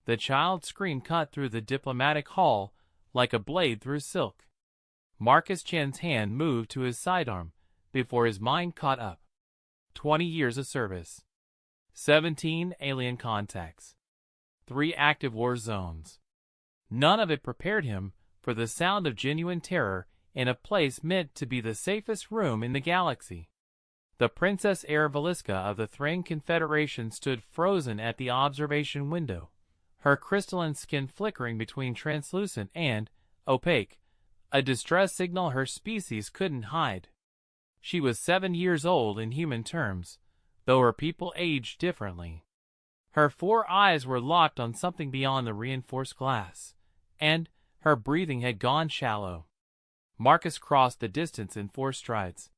The child's scream cut through the diplomatic hall like a blade through silk. Marcus Chen's hand moved to his sidearm before his mind caught up. 20 years of service. 17 alien contacts. 3 active war zones. None of it prepared him for the sound of genuine terror in a place meant to be the safest room in the galaxy. The Princess Air Veliska of the Thring Confederation stood frozen at the observation window, her crystalline skin flickering between translucent and opaque, a distress signal her species couldn't hide. She was 7 years old in human terms, though her people aged differently. Her 4 eyes were locked on something beyond the reinforced glass, and her breathing had gone shallow. Marcus crossed the distance in 4 strides.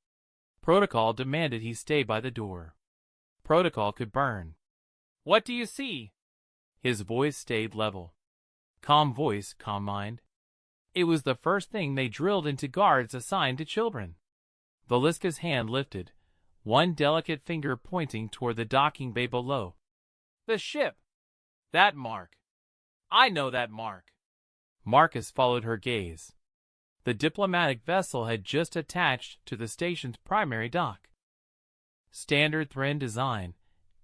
Protocol demanded he stay by the door. Protocol could burn. "What do you see?" His voice stayed level. Calm voice, calm mind. It was the first thing they drilled into guards assigned to children. Veliska's hand lifted, one delicate finger pointing toward the docking bay below. "The ship! That mark! I know that mark!" Marcus followed her gaze. The diplomatic vessel had just attached to the station's primary dock. Standard Thrin design,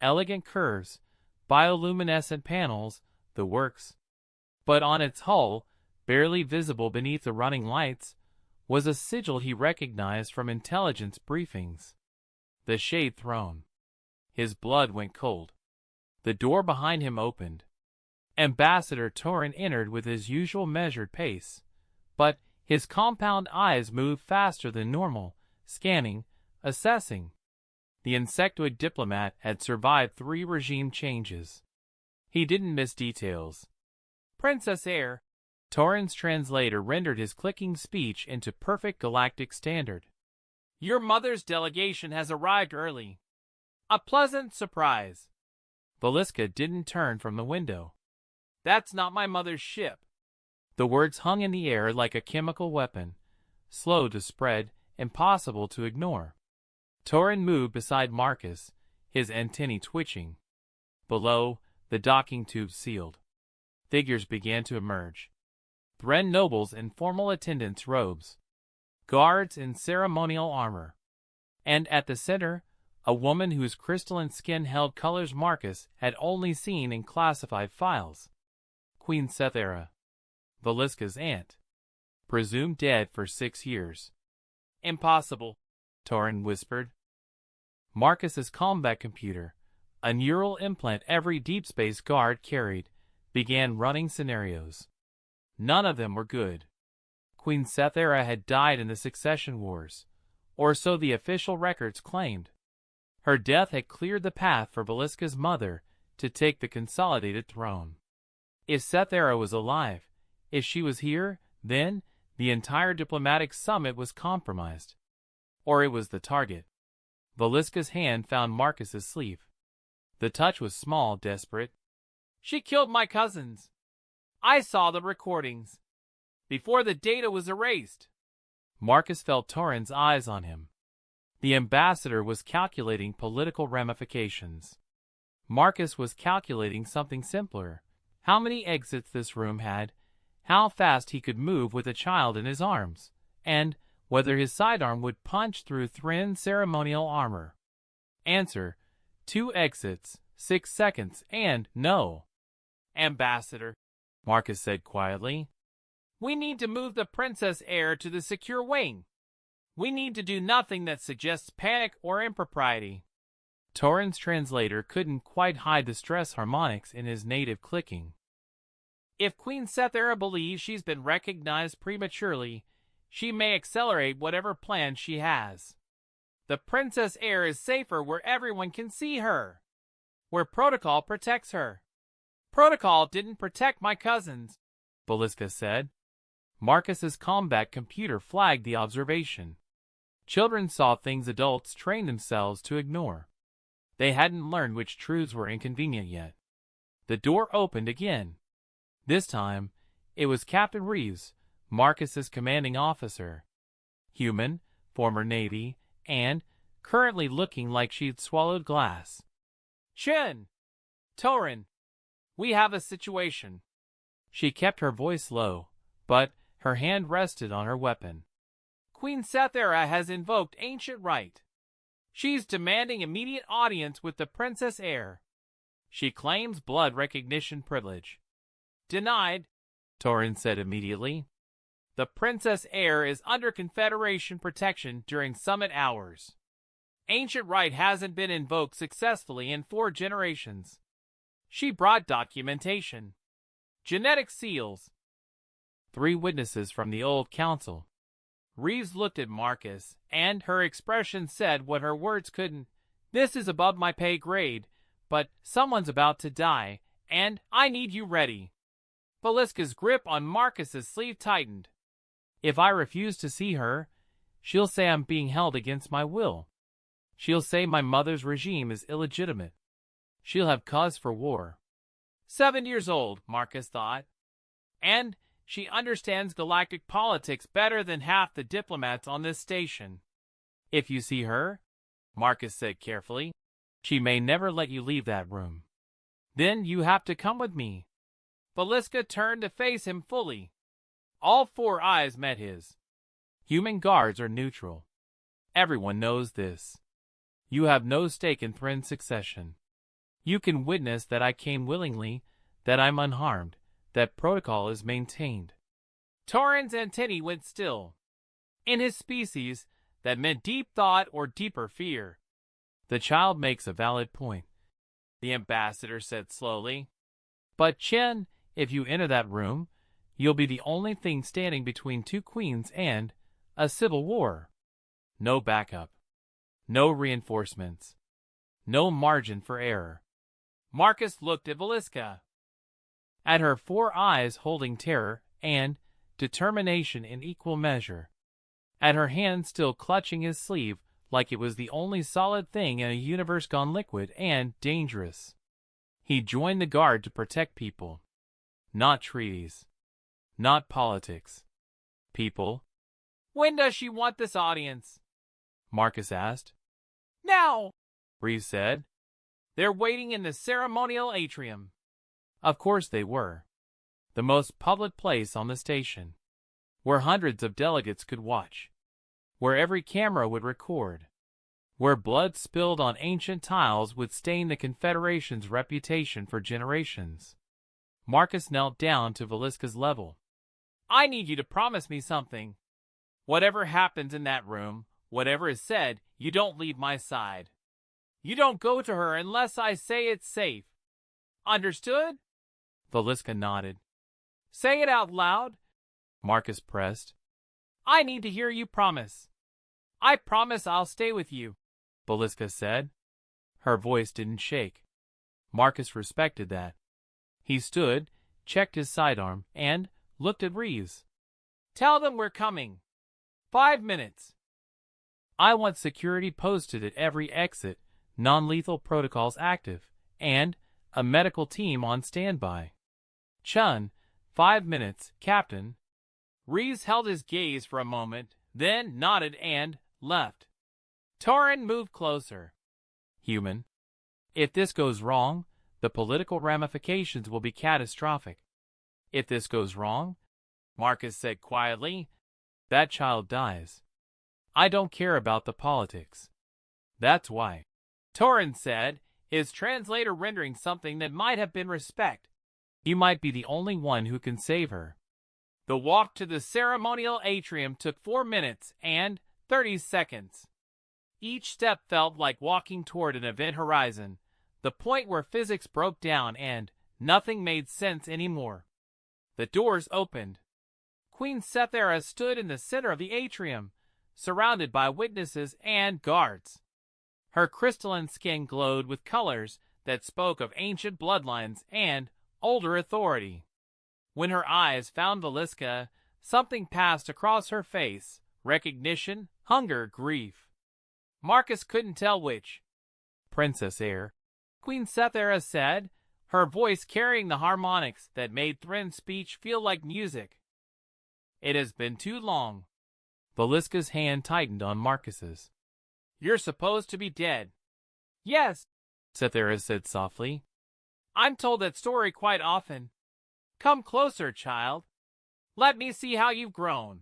elegant curves, bioluminescent panels, the works. But on its hull, barely visible beneath the running lights, was a sigil he recognized from intelligence briefings. The Shade Throne. His blood went cold. The door behind him opened. Ambassador Torin entered with his usual measured pace, but his compound eyes moved faster than normal, scanning, assessing. The insectoid diplomat had survived 3 regime changes. He didn't miss details. "Princess Air," Torin's translator rendered his clicking speech into perfect galactic standard. "Your mother's delegation has arrived early. A pleasant surprise." Veliska didn't turn from the window. "That's not my mother's ship." The words hung in the air like a chemical weapon, slow to spread, impossible to ignore. Torin moved beside Marcus, his antennae twitching. Below, the docking tube sealed. Figures began to emerge. Thren nobles in formal attendance robes. Guards in ceremonial armor. And at the center, a woman whose crystalline skin held colors Marcus had only seen in classified files. Queen Sethera. Veliska's aunt. Presumed dead for 6 years. "Impossible," Torin whispered. Marcus's combat computer, a neural implant every deep space guard carried, began running scenarios. None of them were good. Queen Sethera had died in the succession wars, or so the official records claimed. Her death had cleared the path for Veliska's mother to take the consolidated throne. If Sethera was alive, if she was here, then the entire diplomatic summit was compromised. Or it was the target. Veliska's hand found Marcus's sleeve. The touch was small, desperate. "She killed my cousins. I saw the recordings. Before the data was erased." Marcus felt Torin's eyes on him. The ambassador was calculating political ramifications. Marcus was calculating something simpler. How many exits this room had, how fast he could move with a child in his arms, and whether his sidearm would punch through Thrin ceremonial armor. Answer: 2 exits, 6 seconds, and no. "Ambassador," Marcus said quietly, "we need to move the Princess Air to the secure wing. We need to do nothing that suggests panic or impropriety." Torin's translator couldn't quite hide the stress harmonics in his native clicking. "If Queen Sethera believes she's been recognized prematurely, she may accelerate whatever plan she has. The Princess Air is safer where everyone can see her, where protocol protects her." "Protocol didn't protect my cousins," Veliska said. Marcus's combat computer flagged the observation. Children saw things adults trained themselves to ignore. They hadn't learned which truths were inconvenient yet. The door opened again. This time, it was Captain Reeves, Marcus's commanding officer. Human, former Navy, and currently looking like she'd swallowed glass. "Chen! Torin! We have a situation. She kept her voice low, but her hand rested on her weapon. Queen Sethera has invoked ancient right. She's demanding immediate audience with the Princess Heir. She claims blood recognition privilege. Denied, Torin said immediately. The Princess Heir is under Confederation protection during summit hours. Ancient right hasn't been invoked successfully in 4 generations. She brought documentation. Genetic seals. 3 witnesses from the old council. Reeves looked at Marcus, and her expression said what her words couldn't. This is above my pay grade, but someone's about to die, and I need you ready. Valiska's grip on Marcus's sleeve tightened. If I refuse to see her, she'll say I'm being held against my will. She'll say my mother's regime is illegitimate. She'll have cause for war. 7 years old, Marcus thought. And she understands galactic politics better than half the diplomats on this station. If you see her, Marcus said carefully, she may never let you leave that room. Then you have to come with me. Valiska turned to face him fully. All 4 eyes met his. Human guards are neutral. Everyone knows this. You have no stake in Thrin's succession. You can witness that I came willingly, that I'm unharmed, that protocol is maintained. Torin's antennae went still. In his species, that meant deep thought or deeper fear. The child makes a valid point, the ambassador said slowly. But Chen, if you enter that room, you'll be the only thing standing between 2 queens and a civil war. No backup. No reinforcements. No margin for error. Marcus looked at Valiska. At her 4 eyes holding terror and determination in equal measure. At her hand still clutching his sleeve like it was the only solid thing in a universe gone liquid and dangerous. He joined the guard to protect people. Not treaties. Not politics. People. When does she want this audience? Marcus asked. Now, Reeves said. They're waiting in the ceremonial atrium. Of course they were. The most public place on the station. Where hundreds of delegates could watch. Where every camera would record. Where blood spilled on ancient tiles would stain the Confederation's reputation for generations. Marcus knelt down to Valiska's level. I need you to promise me something. Whatever happens in that room, whatever is said, you don't leave my side. You don't go to her unless I say it's safe. Understood? Valiska nodded. Say it out loud, Marcus pressed. I need to hear you promise. I promise I'll stay with you, Valiska said. Her voice didn't shake. Marcus respected that. He stood, checked his sidearm, and looked at Reeves. Tell them we're coming. 5 minutes. I want security posted at every exit, non-lethal protocols active, and a medical team on standby. Chun, 5 minutes, Captain. Reeves held his gaze for a moment, then nodded and left. Torin moved closer. Human. If this goes wrong, the political ramifications will be catastrophic. If this goes wrong, Marcus said quietly, that child dies. I don't care about the politics. That's why. Torin said, his translator rendering something that might have been respect. You might be the only one who can save her. The walk to the ceremonial atrium took 4 minutes and 30 seconds. Each step felt like walking toward an event horizon, the point where physics broke down and nothing made sense anymore. The doors opened. Queen Sethera stood in the center of the atrium, surrounded by witnesses and guards. Her crystalline skin glowed with colors that spoke of ancient bloodlines and older authority. When her eyes found Valiska, something passed across her face, recognition, hunger, grief. Marcus couldn't tell which. Princess Heir, Queen Sethera said, her voice carrying the harmonics that made Thrin's speech feel like music. It has been too long. Valiska's hand tightened on Marcus's. You're supposed to be dead. Yes, Sethera said softly. I'm told that story quite often. Come closer, child. Let me see how you've grown.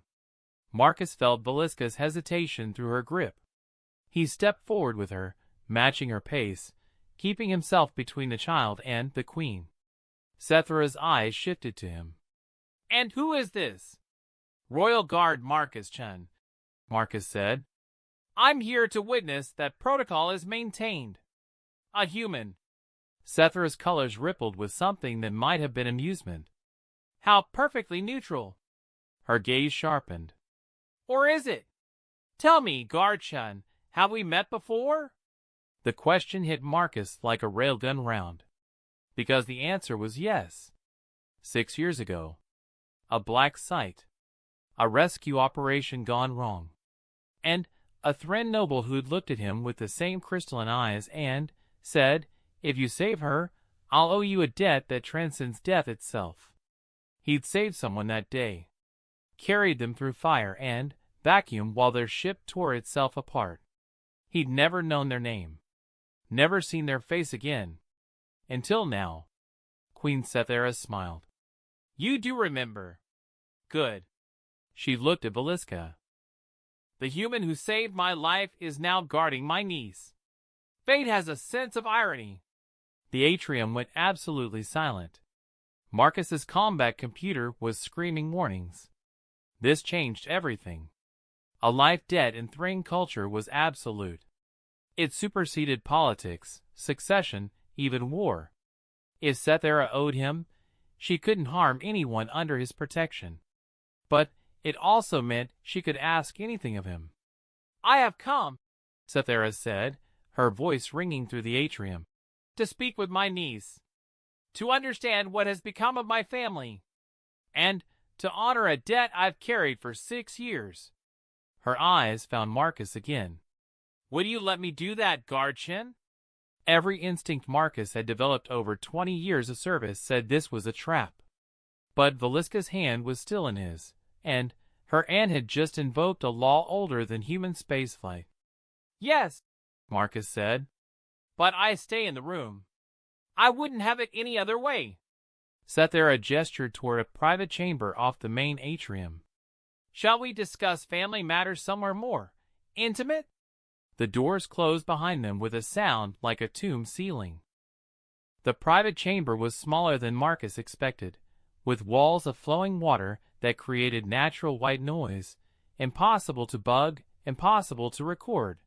Marcus felt Valiska's hesitation through her grip. He stepped forward with her, matching her pace, keeping himself between the child and the queen. Sethra's eyes shifted to him. And who is this? Royal Guard Marcus Chen, Marcus said. I'm here to witness that protocol is maintained. A human. Sethra's colors rippled with something that might have been amusement. How perfectly neutral. Her gaze sharpened. Or is it? Tell me, Guard Chen, have we met before? The question hit Marcus like a railgun round. Because the answer was yes. 6 years ago. A black site. A rescue operation gone wrong. And a Thren noble who'd looked at him with the same crystalline eyes and said, if you save her, I'll owe you a debt that transcends death itself. He'd saved someone that day. Carried them through fire and vacuum while their ship tore itself apart. He'd never known their name. Never seen their face again. Until now. Queen Sethera smiled. You do remember. Good. She looked at Valiska. The human who saved my life is now guarding my niece. Fate has a sense of irony. The atrium went absolutely silent. Marcus's combat computer was screaming warnings. This changed everything. A life debt in Thren culture was absolute. It superseded politics, succession, even war. If Sethera owed him, she couldn't harm anyone under his protection. But it also meant she could ask anything of him. I have come, Sethera said, her voice ringing through the atrium, to speak with my niece, to understand what has become of my family, and to honor a debt I've carried for 6 years. Her eyes found Marcus again. Would you let me do that, Guard Chen? Every instinct Marcus had developed over 20 years of service said this was a trap. But Valiska's hand was still in his, and her aunt had just invoked a law older than human spaceflight. Yes, Marcus said. But I stay in the room. I wouldn't have it any other way. Sethera gestured toward a private chamber off the main atrium. Shall we discuss family matters somewhere more intimate? The doors closed behind them with a sound like a tomb ceiling. The private chamber was smaller than Marcus expected, with walls of flowing water that created natural white noise, impossible to bug, impossible to record.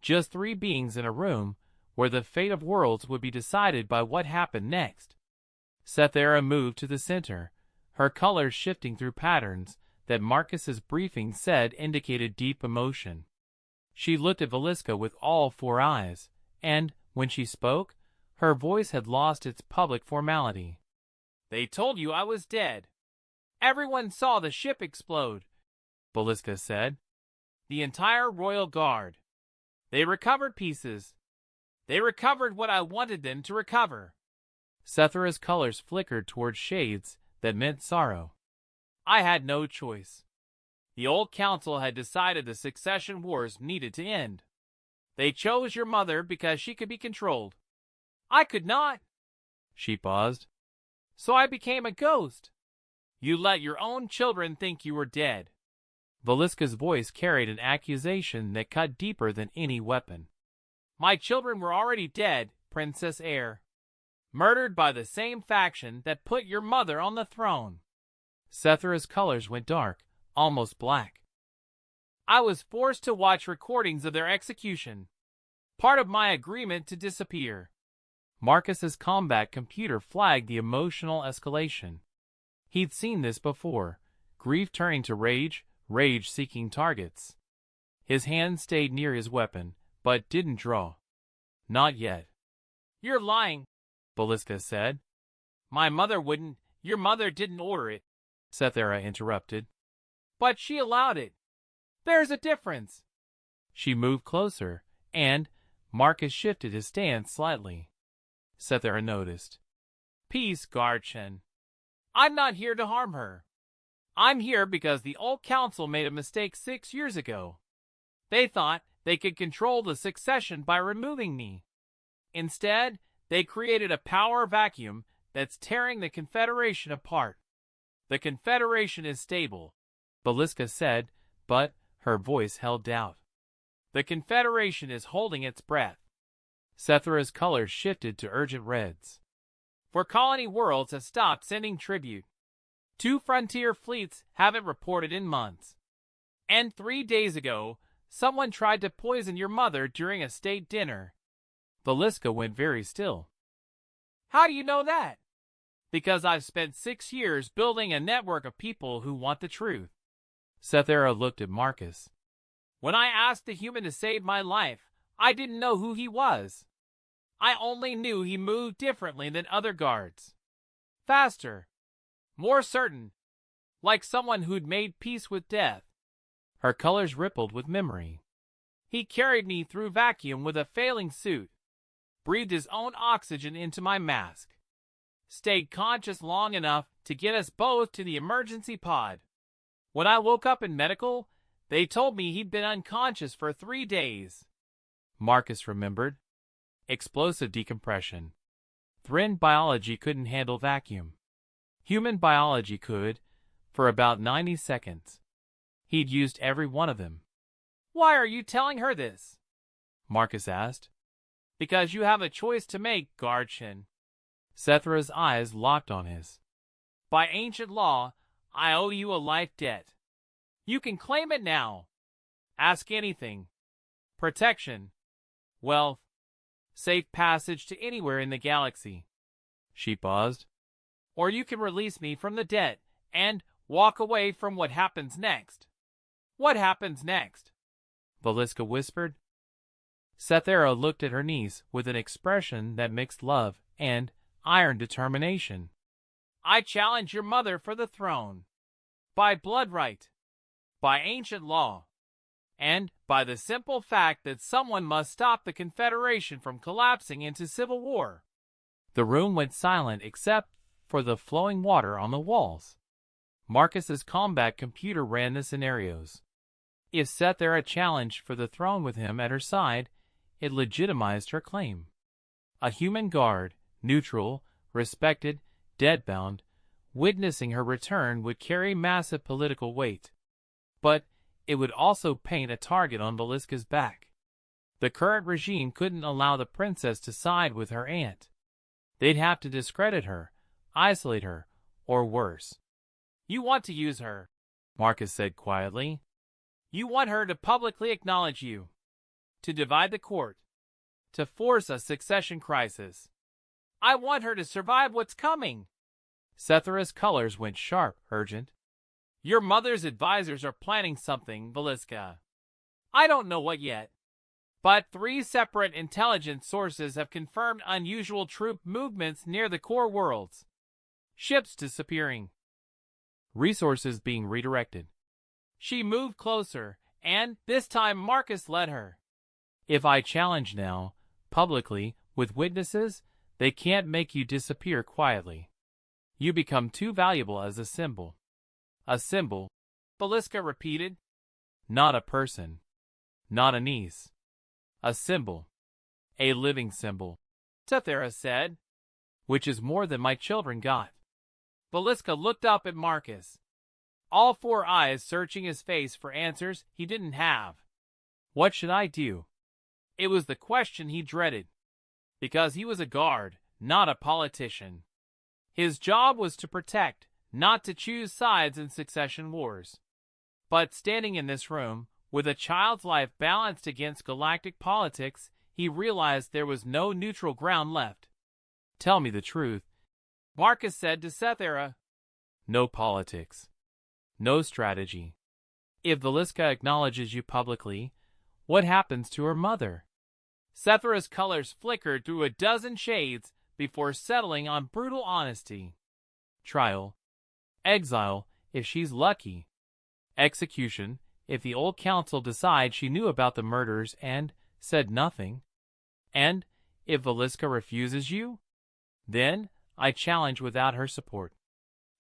Just 3 beings in a room where the fate of worlds would be decided by what happened next. Sethera moved to the center, her colors shifting through patterns that Marcus's briefing said indicated deep emotion. She looked at Valiska with all 4 eyes, and, when she spoke, her voice had lost its public formality. They told you I was dead. Everyone saw the ship explode, Valiska said. The entire Royal Guard. They recovered pieces. They recovered what I wanted them to recover. Sethera's colors flickered toward shades that meant sorrow. I had no choice. The old council had decided the succession wars needed to end. They chose your mother because she could be controlled. I could not. She paused. So I became a ghost. You let your own children think you were dead. Valiska's voice carried an accusation that cut deeper than any weapon. My children were already dead, Princess Heir. Murdered by the same faction that put your mother on the throne. Sethera's colors went dark, almost black. I was forced to watch recordings of their execution. Part of my agreement to disappear. Marcus's combat computer flagged the emotional escalation. He'd seen this before, grief turning to rage, rage seeking targets. His hand stayed near his weapon, but didn't draw. Not yet. You're lying, Valiska said. My mother wouldn't. Your mother didn't order it, Sethera interrupted. But she allowed it. There's a difference. She moved closer, and Marcus shifted his stance slightly. Sethera noticed. Peace, Guard Chen. I'm not here to harm her. I'm here because the old council made a mistake 6 years ago. They thought they could control the succession by removing me. Instead, They created a power vacuum that's tearing the Confederation apart. The Confederation is stable, Beliska said, but her voice held doubt. The Confederation is holding its breath. Sethra's colors shifted to urgent reds. For colony worlds have stopped sending tribute. 2 frontier fleets haven't reported in months. And 3 days ago, someone tried to poison your mother during a state dinner. Beliska went very still. How do you know that? Because I've spent 6 years building a network of people who want the truth. Sethera looked at Marcus. When I asked the human to save my life, I didn't know who he was. I only knew he moved differently than other guards. Faster. More certain. Like someone who'd made peace with death. Her colors rippled with memory. He carried me through vacuum with a failing suit. Breathed his own oxygen into my mask. Stayed conscious long enough to get us both to the emergency pod. When I woke up in medical, they told me he'd been unconscious for 3 days. Marcus remembered. Explosive decompression. Thrin biology couldn't handle vacuum. Human biology could, for about 90 seconds. He'd used every one of them. Why are you telling her this? Marcus asked. Because you have a choice to make, Guardian. Sethra's eyes locked on his. By ancient law, I owe you a life debt. You can claim it now. Ask anything. Protection. Wealth. Safe passage to anywhere in the galaxy. She paused. Or you can release me from the debt and walk away from what happens next. What happens next? Beliska whispered. Sethera looked at her niece with an expression that mixed love and iron determination. I challenge your mother for the throne. By blood right. By ancient law. And by the simple fact that someone must stop the Confederation from collapsing into civil war. The room went silent except for the flowing water on the walls. Marcus's combat computer ran the scenarios. If Sethera challenged for the throne with him at her side, it legitimized her claim. A human guard, neutral, respected, dead-bound, witnessing her return would carry massive political weight. But it would also paint a target on Beliska's back. The current regime couldn't allow the princess to side with her aunt. They'd have to discredit her, isolate her, or worse. You want to use her, Marcus said quietly. You want her to publicly acknowledge you. To divide the court. To force a succession crisis. I want her to survive what's coming. Sethera's colors went sharp, urgent. Your mother's advisors are planning something, Beliska. I don't know what yet. But 3 separate intelligence sources have confirmed unusual troop movements near the core worlds. Ships disappearing. Resources being redirected. She moved closer, and this time Marcus led her. If I challenge now, publicly, with witnesses, they can't make you disappear quietly. You become too valuable as a symbol. A symbol, Beliska repeated. Not a person. Not a niece. A symbol. A living symbol, Sethera said. Which is more than my children got. Beliska looked up at Marcus. All 4 eyes searching his face for answers he didn't have. What should I do? It was the question he dreaded. Because he was a guard, not a politician. His job was to protect, not to choose sides in succession wars. But standing in this room, with a child's life balanced against galactic politics, he realized there was no neutral ground left. Tell me the truth, Marcus said to Sethera. No politics. No strategy. If Beliska acknowledges you publicly, what happens to her mother? Sethera's colors flickered through a dozen shades before settling on brutal honesty. Trial. Exile, if she's lucky. Execution, if the old council decides she knew about the murders and said nothing. And if Beliska refuses you, then I challenge without her support.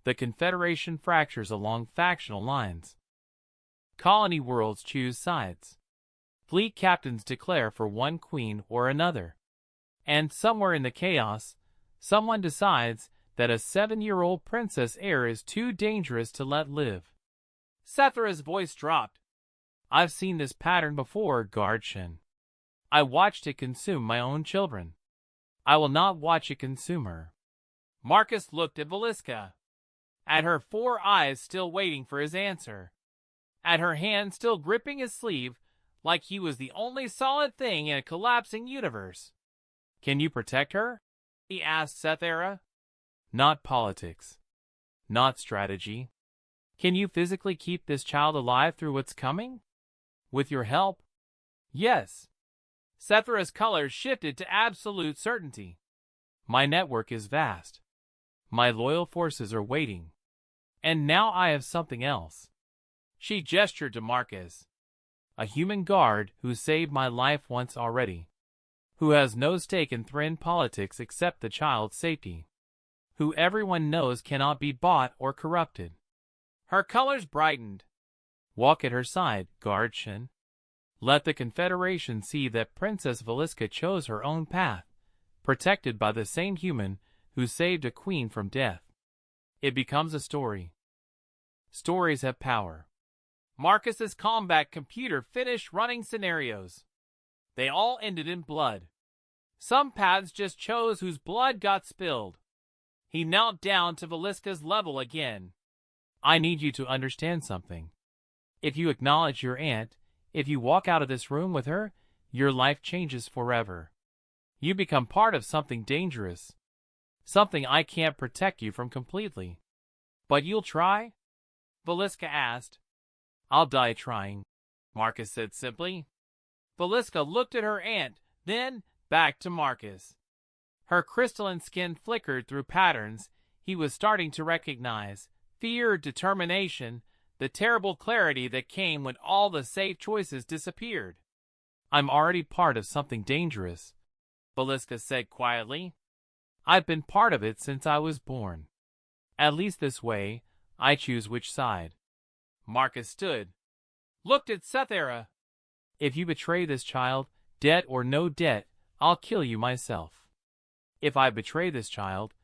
The Confederation fractures along factional lines. Colony worlds choose sides. Fleet captains declare for one queen or another. And somewhere in the chaos, someone decides that a 7-year-old princess heir is too dangerous to let live. Sethra's voice dropped. I've seen this pattern before, Guardian. I watched it consume my own children. I will not watch it consume her. Marcus looked at Valiska. At her 4 eyes still waiting for his answer. At her hand still gripping his sleeve like he was the only solid thing in a collapsing universe. Can you protect her? He asked Sethera. Not politics. Not strategy. Can you physically keep this child alive through what's coming? With your help? Yes. Sethera's colors shifted to absolute certainty. My network is vast. My loyal forces are waiting. And now I have something else. She gestured to Marcus. A human guard who saved my life once already. Who has no stake in Thrin politics except the child's safety. Who everyone knows cannot be bought or corrupted. Her colors brightened. Walk at her side, Guardian. Let the Confederation see that Princess Valiska chose her own path, protected by the same human who saved a queen from death. It becomes a story. Stories have power. Marcus's combat computer finished running scenarios. They all ended in blood. Some paths just chose whose blood got spilled. He knelt down to Valiska's level again. I need you to understand something. If you acknowledge your aunt, if you walk out of this room with her, your life changes forever. You become part of something dangerous. Something I can't protect you from completely. But you'll try? Valiska asked. I'll die trying, Marcus said simply. Valiska looked at her aunt, then back to Marcus. Her crystalline skin flickered through patterns he was starting to recognize. Fear, determination, the terrible clarity that came when all the safe choices disappeared. I'm already part of something dangerous, Valiska said quietly. I've been part of it since I was born. At least this way, I choose which side. Marcus stood, looked at Sethera. If you betray this child, debt or no debt, I'll kill you myself. If I betray this child,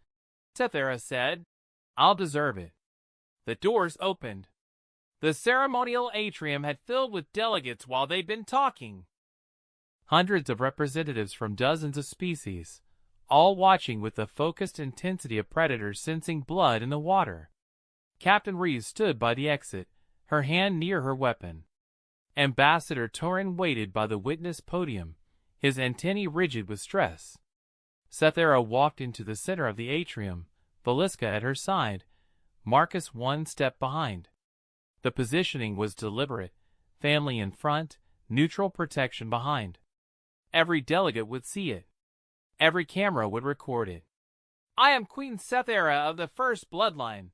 Sethera said, I'll deserve it. The doors opened. The ceremonial atrium had filled with delegates while they'd been talking. Hundreds of representatives from dozens of species, all watching with the focused intensity of predators sensing blood in the water. Captain Reeves stood by the exit, her hand near her weapon. Ambassador Torin waited by the witness podium, his antennae rigid with stress. Sethera walked into the center of the atrium, Valiska at her side, Marcus one step behind. The positioning was deliberate, family in front, neutral protection behind. Every delegate would see it. Every camera would record it. I am Queen Sethera of the First Bloodline.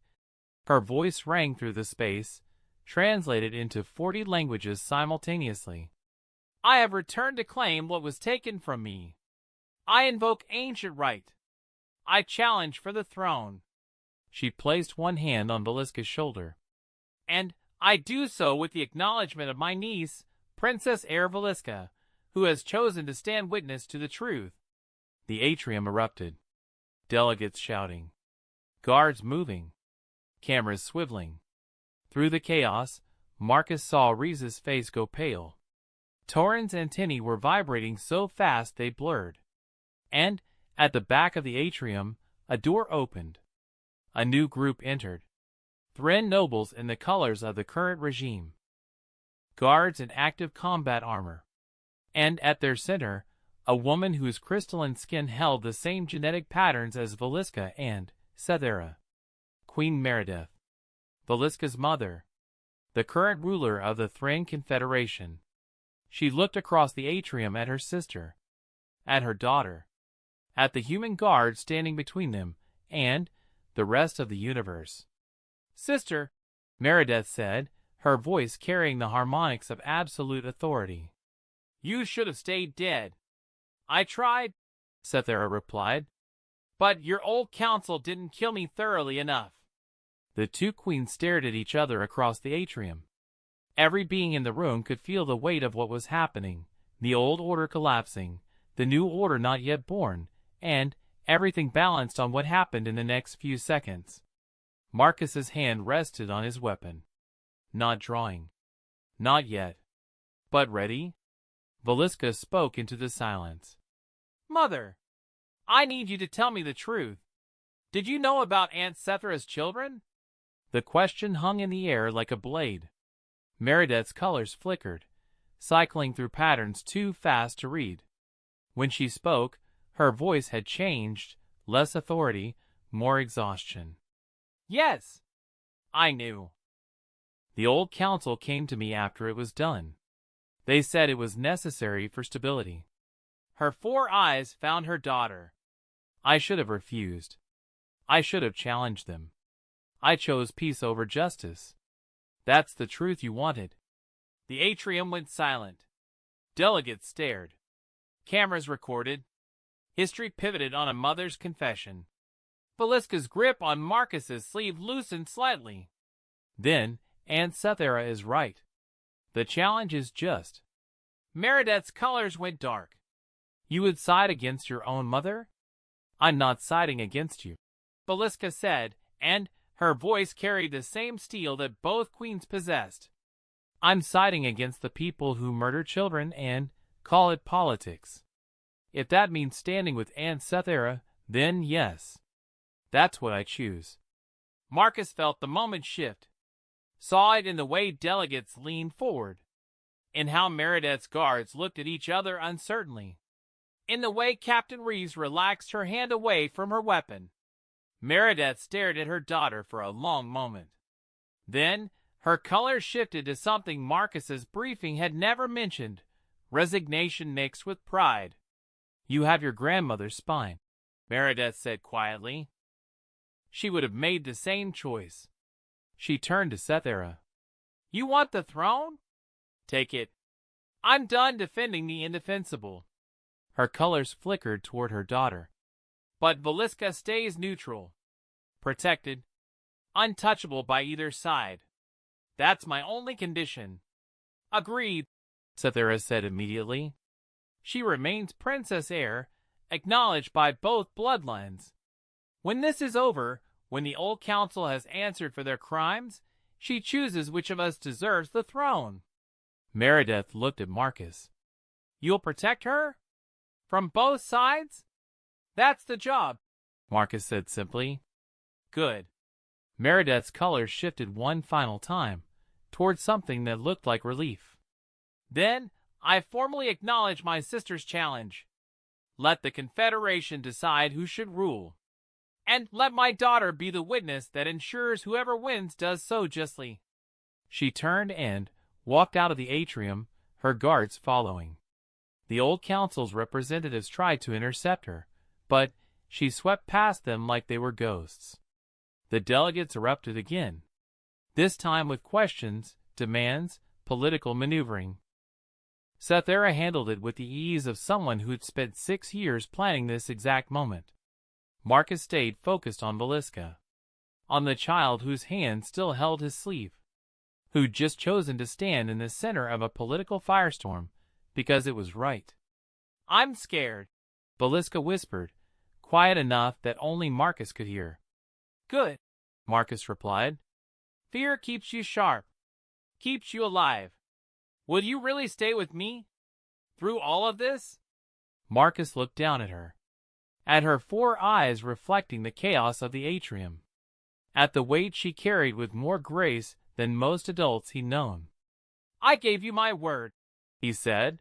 Her voice rang through the space, translated into 40 languages simultaneously. I have returned to claim what was taken from me. I invoke ancient right. I challenge for the throne. She placed one hand on Valiska's shoulder. And I do so with the acknowledgement of my niece, Princess Heir Valiska, who has chosen to stand witness to the truth. The atrium erupted. Delegates shouting. Guards moving. Cameras swiveling. Through the chaos, Marcus saw Reese's face go pale. Torin's antennae were vibrating so fast they blurred. And, at the back of the atrium, a door opened. A new group entered. Thrin nobles in the colors of the current regime. Guards in active combat armor. And at their center, a woman whose crystalline skin held the same genetic patterns as Valiska and Sethera. Queen Meredith. Valiska's mother. The current ruler of the Thrin Confederation. She looked across the atrium at her sister. At her daughter. At the human guard standing between them, and the rest of the universe. Sister, Meredith said, her voice carrying the harmonics of absolute authority. You should have stayed dead. I tried, Sethera replied. But your old council didn't kill me thoroughly enough. The two queens stared at each other across the atrium. Every being in the room could feel the weight of what was happening, the old order collapsing, the new order not yet born, and everything balanced on what happened in the next few seconds. Marcus's hand rested on his weapon. Not drawing. Not yet. But ready? Valiska spoke into the silence. Mother, I need you to tell me the truth. Did you know about Aunt Sethra's children? The question hung in the air like a blade. Meredith's colors flickered, cycling through patterns too fast to read. When she spoke, her voice had changed, less authority, more exhaustion. Yes, I knew. The old council came to me after it was done. They said it was necessary for stability. Her 4 eyes found her daughter. I should have refused. I should have challenged them. I chose peace over justice. That's the truth you wanted. The atrium went silent. Delegates stared. Cameras recorded. History pivoted on a mother's confession. Valiska's grip on Marcus's sleeve loosened slightly. Then, Aunt Sethera is right. The challenge is just. Meredith's colors went dark. You would side against your own mother? I'm not siding against you, Valiska said, and her voice carried the same steel that both queens possessed. I'm siding against the people who murder children and call it politics. If that means standing with Aunt Sethera, then yes. That's what I choose. Marcus felt the moment shift, saw it in the way delegates leaned forward, in how Meredith's guards looked at each other uncertainly, in the way Captain Reeves relaxed her hand away from her weapon. Meredith stared at her daughter for a long moment. Then, her color shifted to something Marcus's briefing had never mentioned, resignation mixed with pride. You have your grandmother's spine, Meredith said quietly. She would have made the same choice. She turned to Sethera. You want the throne? Take it. I'm done defending the indefensible. Her colors flickered toward her daughter. But Valiska stays neutral, protected, untouchable by either side. That's my only condition. Agreed, Sethera said immediately. She remains princess heir, acknowledged by both bloodlines. When this is over, when the old council has answered for their crimes, she chooses which of us deserves the throne. Meredith looked at Marcus. You'll protect her? From both sides? That's the job, Marcus said simply. Good. Meredith's color shifted one final time, toward something that looked like relief. Then, I formally acknowledge my sister's challenge. Let the Confederation decide who should rule. And let my daughter be the witness that ensures whoever wins does so justly. She turned and walked out of the atrium, her guards following. The old council's representatives tried to intercept her, but she swept past them like they were ghosts. The delegates erupted again, this time with questions, demands, political maneuvering. Sethera handled it with the ease of someone who'd spent 6 years planning this exact moment. Marcus stayed focused on Valiska, on the child whose hand still held his sleeve, who'd just chosen to stand in the center of a political firestorm because it was right. I'm scared, Valiska whispered, quiet enough that only Marcus could hear. Good, Marcus replied. Fear keeps you sharp, keeps you alive. Will you really stay with me through all of this? Marcus looked down at her, at her 4 eyes reflecting the chaos of the atrium, at the weight she carried with more grace than most adults he'd known. I gave you my word, he said,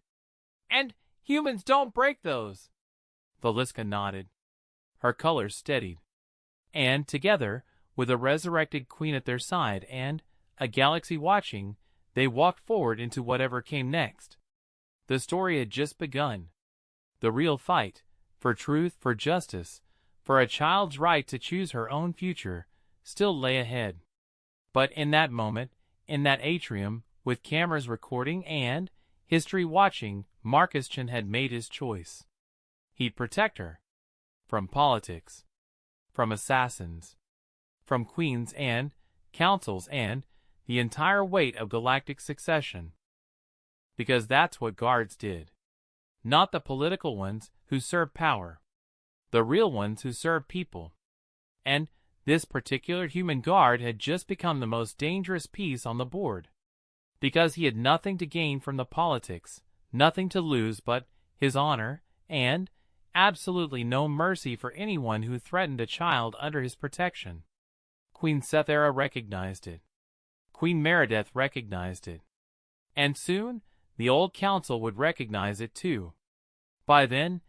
and humans don't break those. Valiska nodded. Her colors steadied, and together, with a resurrected queen at their side and a galaxy watching, they walked forward into whatever came next. The story had just begun. The real fight, for truth, for justice, for a child's right to choose her own future, still lay ahead. But in that moment, in that atrium, with cameras recording and history watching, Marcus Chen had made his choice. He'd protect her. From politics. From assassins. From queens and councils and the entire weight of galactic succession. Because that's what guards did. Not the political ones who serve power. The real ones who serve people. And this particular human guard had just become the most dangerous piece on the board. Because he had nothing to gain from the politics, nothing to lose but his honor, and absolutely no mercy for anyone who threatened a child under his protection. Queen Sethera recognized it. Queen Meredith recognized it. And soon, the old council would recognize it too. By then,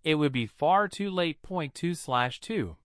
it would be far too late. 2/2